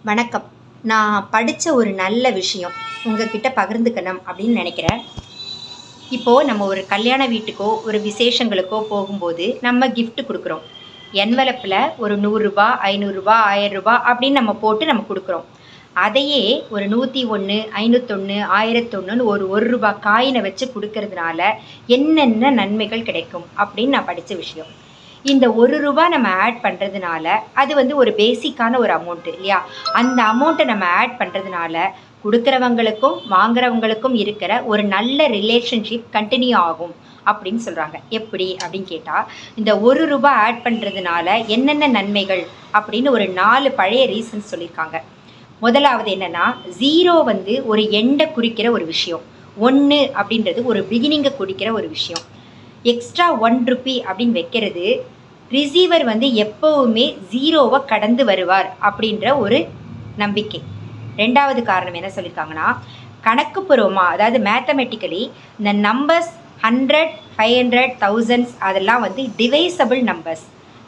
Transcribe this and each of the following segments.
வணக்கம். நான் படித்த ஒரு நல்ல விஷயம் உங்ககிட்ட பகிர்ந்துக்கணும் அப்படின்னு நினைக்கிறேன். இப்போது நம்ம ஒரு கல்யாண வீட்டுக்கோ ஒரு விசேஷங்களுக்கோ போகும்போது நம்ம gift கொடுக்குறோம். என்வலப்பில் ஒரு ரூ. 100 500 1000 அப்படின்னு நம்ம போட்டு நம்ம கொடுக்குறோம். அதையே ஒரு 101 501 1001 ஒரு ரூபா காயினை வச்சு கொடுக்கறதுனால என்னென்ன நன்மைகள் கிடைக்கும் அப்படின்னு நான் படித்த விஷயம். இந்த ரூபா நம்ம ஆட் பண்ணுறதுனால அது வந்து ஒரு பேசிக்கான ஒரு அமௌண்ட்டு இல்லையா? அந்த அமௌண்ட்டை நம்ம ஆட் பண்ணுறதுனால கொடுக்குறவங்களுக்கும் வாங்குறவங்களுக்கும் இருக்கிற ஒரு நல்ல ரிலேஷன்ஷிப் கண்டினியூ ஆகும் அப்படின்னு சொல்கிறாங்க. எப்படி அப்படின்னு கேட்டால், இந்த ரூபா ஆட் பண்ணுறதுனால என்னென்ன நன்மைகள் அப்படின்னு ஒரு 4 பழைய ரீசன்ஸ் சொல்லியிருக்காங்க. முதலாவது என்னென்னா, 0 வந்து ஒரு எண்டை குறிக்கிற ஒரு விஷயம், 1 அப்படின்றது ஒரு பிகினிங்கை குறிக்கிற ஒரு விஷயம். எக்ஸ்ட்ரா 1 ரூபி அப்படின்னு வைக்கிறது ரிசீவர் வந்து எப்போவுமே 0வை கடந்து வருவார் அப்படின்ற ஒரு நம்பிக்கை. ரெண்டாவது காரணம் என்ன சொல்லியிருக்காங்கன்னா, கணக்கு பூர்வமாக, அதாவது மேத்தமெட்டிக்கலி இந்த நம்பர்ஸ் 100 500 1000 அதெல்லாம் வந்து டிவைசபிள் நம்பர்ஸ்,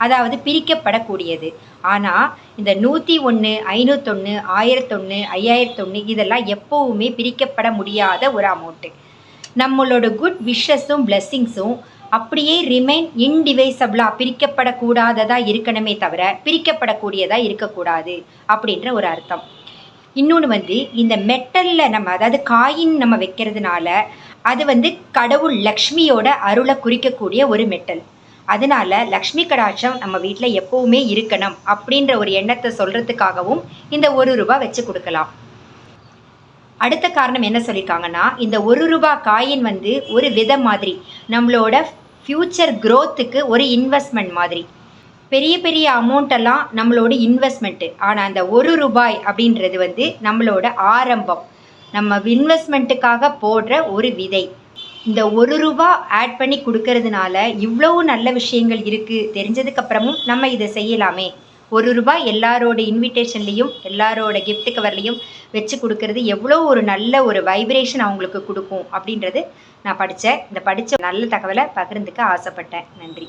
அதாவது பிரிக்கப்படக்கூடியது. ஆனால் இந்த 101 501 1001 5001 இதெல்லாம் எப்போவுமே பிரிக்கப்பட முடியாத ஒரு அமௌண்ட்டு. நம்மளோட குட் விஷஸும் பிளெஸ்ஸிங்ஸும் அப்படியே ரிமைன் இன்டிவைசபிளாக பிரிக்கப்படக்கூடாததாக இருக்கணுமே தவிர பிரிக்கப்படக்கூடியதாக இருக்கக்கூடாது அப்படின்ற ஒரு அர்த்தம். இன்னொன்று வந்து இந்த மெட்டலில் நம்ம, அதாவது காயின் நம்ம வைக்கிறதுனால அது வந்து கடவுள் லக்ஷ்மியோட அருளை குறிக்கக்கூடிய ஒரு மெட்டல். அதனால லக்ஷ்மி கடாட்சம் நம்ம வீட்டில் எப்போவுமே இருக்கணும் அப்படின்ற ஒரு எண்ணத்தை சொல்கிறதுக்காகவும் இந்த ரூபா வச்சு கொடுக்கலாம். அடுத்த காரணம் என்ன சொல்லியிருக்காங்கன்னா, இந்த ரூபா காயின் வந்து ஒரு விதை மாதிரி, நம்மளோட ஃப்யூச்சர் க்ரோத்துக்கு ஒரு இன்வெஸ்ட்மெண்ட் மாதிரி. பெரிய பெரிய அமௌண்ட்டெல்லாம் நம்மளோட இன்வெஸ்ட்மெண்ட்டு, ஆனால் அந்த ரூபாய் அப்படின்றது வந்து நம்மளோட ஆரம்பம், நம்ம இன்வெஸ்ட்மெண்ட்டுக்காக போடுற ஒரு விதை. இந்த ரூபா ஆட் பண்ணி கொடுக்கறதுனால இவ்வளவு நல்ல விஷயங்கள் இருக்குது தெரிஞ்சதுக்கப்புறமும் நம்ம இதை செய்யலாமே. ரூபாய் எல்லாரோட இன்விடேஷன்லேயும் எல்லாரோட கிஃப்ட் கவர்லேயும் வச்சு கொடுக்கறது எவ்வளோ ஒரு நல்ல ஒரு வைப்ரேஷன் அவங்களுக்கு கொடுக்கும் அப்படின்றது நான் படித்த நல்ல தகவலை பகிர்ந்துக்க ஆசைப்பட்டேன். நன்றி.